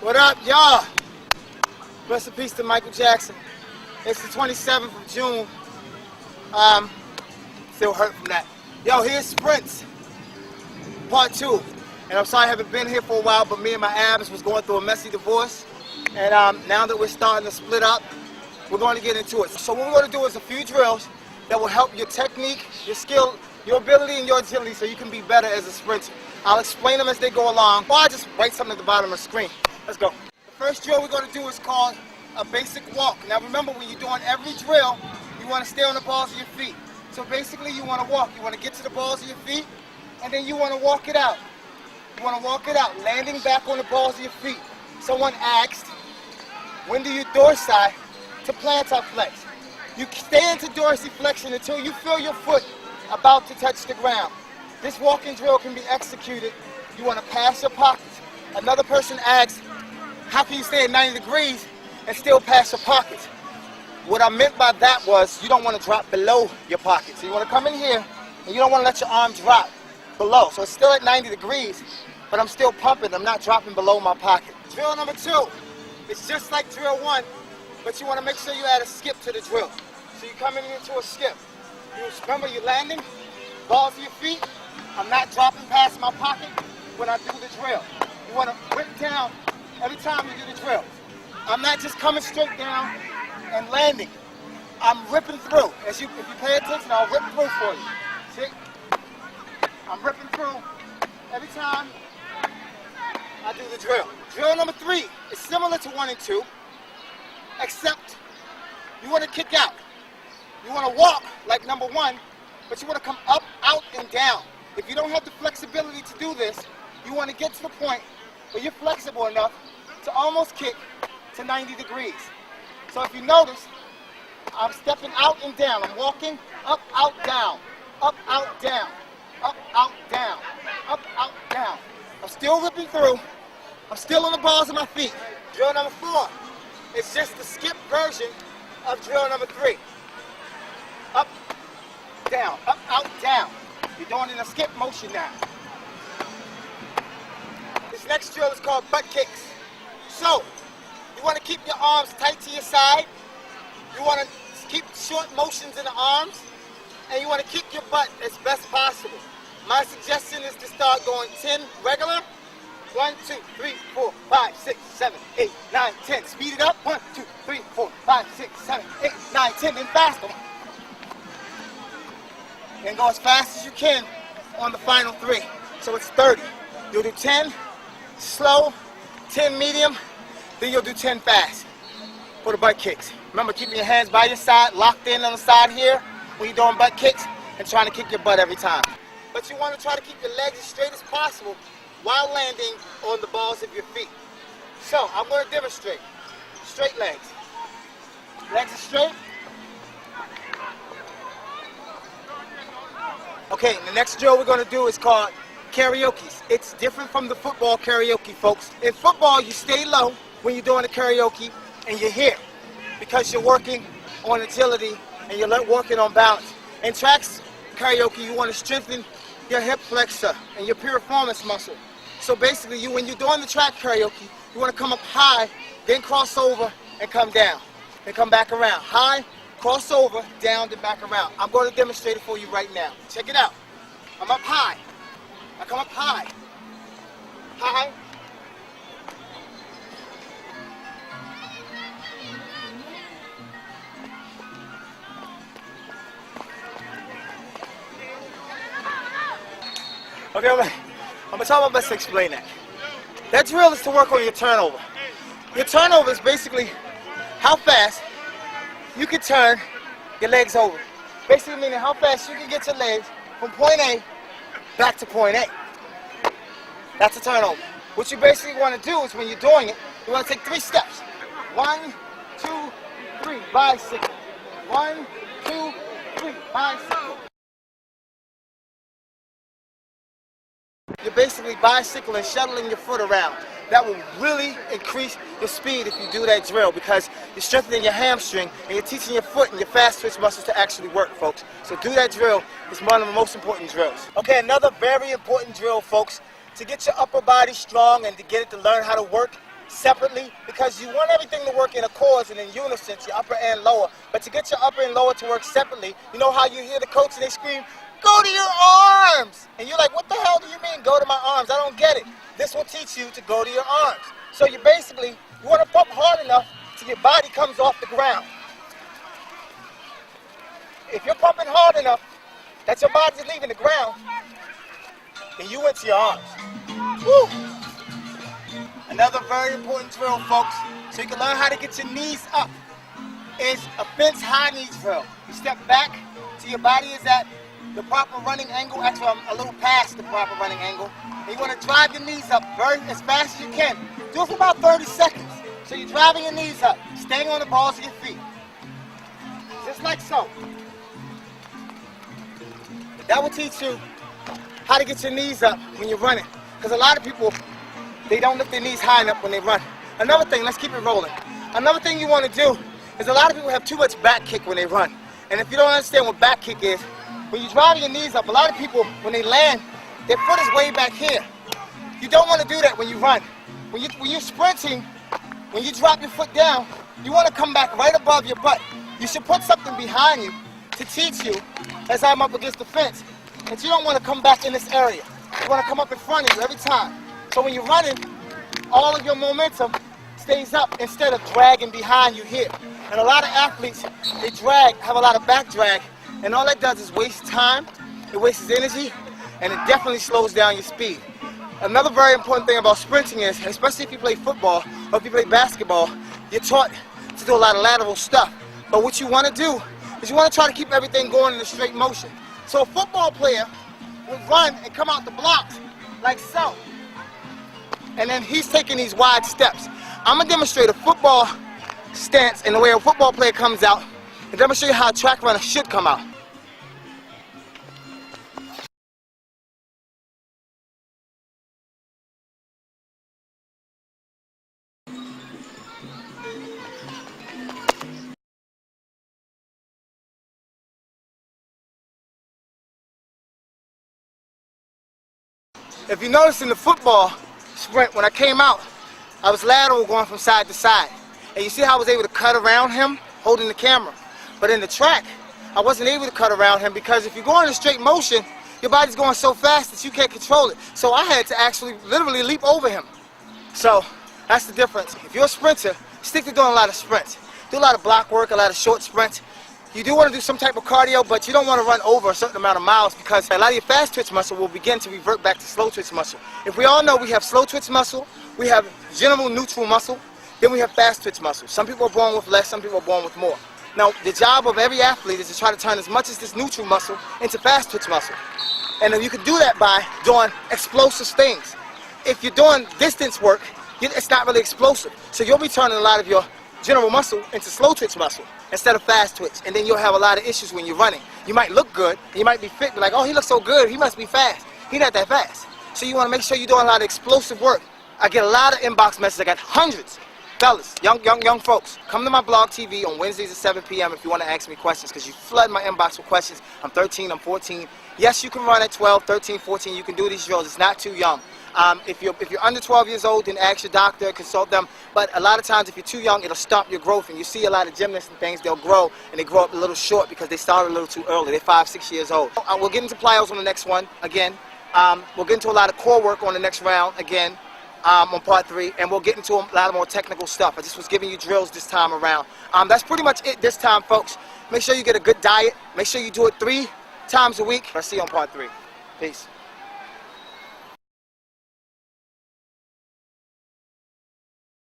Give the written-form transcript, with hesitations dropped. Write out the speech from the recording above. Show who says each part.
Speaker 1: What up, y'all? Rest in peace to Michael Jackson. It's the 27th of June. Still hurt from that. Yo, here's sprints, part 2. And I'm sorry I haven't been here for a while, but me and my abs was going through a messy divorce. And now that we're starting to split up, we're going to get into it. So what we're going to do is a few drills that will help your technique, your skill, your ability, and your agility so you can be better as a sprinter. I'll explain them as they go along, or I'll just write something at the bottom of the screen. Let's go. The first drill we're going to do is called a basic walk. Now remember, when you're doing every drill, you want to stay on the balls of your feet. So basically you want to walk. You want to get to the balls of your feet, and then you want to walk it out. You want to walk it out, landing back on the balls of your feet. Someone asked, when do you dorsi to plantar flex? You stay into dorsiflexion until you feel your foot about to touch the ground. This walking drill can be executed. You want to pass your pockets. Another person asked, how can you stay at 90 degrees and still pass your pockets? What I meant by that was you don't want to drop below your pockets. So you want to come in here and you don't want to let your arm drop below. So it's still at 90 degrees, but I'm still pumping. I'm not dropping below my pocket. Drill number 2. It's just like drill 1, but you want to make sure you add a skip to the drill. So you're coming into a skip. You remember, you're landing, balls of your feet. I'm not dropping past my pocket when I do the drill. You want to whip down every time you do the drill. I'm not just coming straight down and landing. I'm ripping through. If you pay attention, I'll rip through for you. See? I'm ripping through every time I do the drill. Drill number 3 is similar to 1 and 2, except you want to kick out. You want to walk like number 1, but you want to come up, out, and down. If you don't have the flexibility to do this, you want to get to the point where you're flexible enough to almost kick to 90 degrees. So if you notice, I'm stepping out and down. I'm walking up, out, down, up, out, down, up, out, down, up, out, down. I'm still ripping through. I'm still on the balls of my feet. Drill number 4 is just the skip version of drill number 3. Up, down, up, out, down. You're doing it in a skip motion now. This next drill is called butt kicks. So, you want to keep your arms tight to your side. You want to keep short motions in the arms. And you want to kick your butt as best possible. My suggestion is to start going 10 regular. 1, 2, 3, 4, 5, 6, 7, 8, 9, 10. Speed it up. 1, 2, 3, 4, 5, 6, 7, 8, 9, 10. Then faster. And go as fast as you can on the final 3. So it's 30. You'll do 10 slow, 10 medium, then you'll do 10 fast for the butt kicks. Remember, keeping your hands by your side, locked in on the side here when you're doing butt kicks, and trying to kick your butt every time. But you want to try to keep your legs as straight as possible while landing on the balls of your feet. So I'm going to demonstrate. Straight legs. Legs are straight. Okay, the next drill we're going to do is called karaoke. It's different from the football karaoke, folks. In football, you stay low when you're doing the karaoke, and you're here because you're working on agility and you're working on balance. In tracks karaoke, you want to strengthen your hip flexor and your piriformis muscle. So basically, when you're doing the track karaoke, you want to come up high, then cross over and come down, and come back around. High, cross over, down, then back around. I'm going to demonstrate it for you right now. Check it out. I'm up high. I come up high. High. Okay, I'm going to try my best to explain that. That drill is to work on your turnover. Your turnover is basically how fast you can turn your legs over. Basically meaning how fast you can get your legs from point A back to point A. That's a turnover. What you basically want to do is when you're doing it, you want to take 3 steps. 1, 2, 3, bicycle. 1, 2, 3, bicycle. You're basically bicycling, shuttling your foot around. That will really increase your speed if you do that drill because you're strengthening your hamstring and you're teaching your foot and your fast twitch muscles to actually work, folks. So do that drill. It's one of the most important drills. Okay, another very important drill, folks, to get your upper body strong and to get it to learn how to work separately because you want everything to work in accords and in unison, your upper and lower. But to get your upper and lower to work separately, you know how you hear the coach and they scream, "Go to your arms!" And you're like, what the hell do you mean, go to my arms? I don't get it. This will teach you to go to your arms. So you basically, you want to pump hard enough till your body comes off the ground. If you're pumping hard enough that your body's leaving the ground, then you went to your arms. Woo! Another very important drill, folks, so you can learn how to get your knees up, is a fence high knees drill. You step back till your body is at the proper running angle. Actually, I'm a little past the proper running angle. And you want to drive your knees up as fast as you can. Do it for about 30 seconds. So you're driving your knees up, staying on the balls of your feet. Just like so. That will teach you how to get your knees up when you're running. Because a lot of people, they don't lift their knees high enough when they run. Another thing, let's keep it rolling. Another thing you want to do is a lot of people have too much back kick when they run. And if you don't understand what back kick is, when you're driving your knees up, a lot of people, when they land, their foot is way back here. You don't want to do that when you run. When you're sprinting, when you drop your foot down, you want to come back right above your butt. You should put something behind you to teach you, as I'm up against the fence, that you don't want to come back in this area. You want to come up in front of you every time. So when you're running, all of your momentum stays up instead of dragging behind you here. And a lot of athletes, they have a lot of back drag, and all that does is waste time, it wastes energy, and it definitely slows down your speed. Another very important thing about sprinting is, especially if you play football or if you play basketball, you're taught to do a lot of lateral stuff. But what you want to do is you want to try to keep everything going in a straight motion. So a football player would run and come out the blocks like so. And then he's taking these wide steps. I'm going to demonstrate a football stance and the way a football player comes out, and demonstrate how a track runner should come out. If you notice in the football sprint, when I came out, I was lateral going from side to side. And you see how I was able to cut around him holding the camera. But in the track, I wasn't able to cut around him because if you go in a straight motion, your body's going so fast that you can't control it. So I had to actually literally leap over him. So that's the difference. If you're a sprinter, stick to doing a lot of sprints. Do a lot of block work, a lot of short sprints. You do want to do some type of cardio, but you don't want to run over a certain amount of miles because a lot of your fast twitch muscle will begin to revert back to slow twitch muscle. If we all know we have slow twitch muscle, we have general neutral muscle, then we have fast twitch muscle. Some people are born with less, some people are born with more. Now, the job of every athlete is to try to turn as much of this neutral muscle into fast twitch muscle. And you can do that by doing explosive things. If you're doing distance work, it's not really explosive. So you'll be turning a lot of your general muscle into slow twitch muscle instead of fast twitch. And then you'll have a lot of issues when you're running. You might look good, and you might be fit, but like, oh, he looks so good, he must be fast. He's not that fast. So you want to make sure you're doing a lot of explosive work. I get a lot of inbox messages. I got hundreds. Fellas, young folks, come to my blog TV on Wednesdays at 7 p.m. if you want to ask me questions, because you flood my inbox with questions. I'm 13, I'm 14. Yes, you can run at 12, 13, 14. You can do these drills. It's not too young. If you're under 12 years old, then ask your doctor, consult them. But a lot of times, if you're too young, it'll stop your growth. And you see a lot of gymnasts and things, they'll grow, and they grow up a little short because they started a little too early. They're 5, 6 years old. We'll get into plyos on the next one, again. We'll get into a lot of core work on the next round, again. On part 3, and we'll get into a lot more technical stuff. I just was giving you drills this time around. That's pretty much it this time, folks. Make sure you get a good diet. Make sure you do it 3 times a week. I'll see you on part 3. Peace.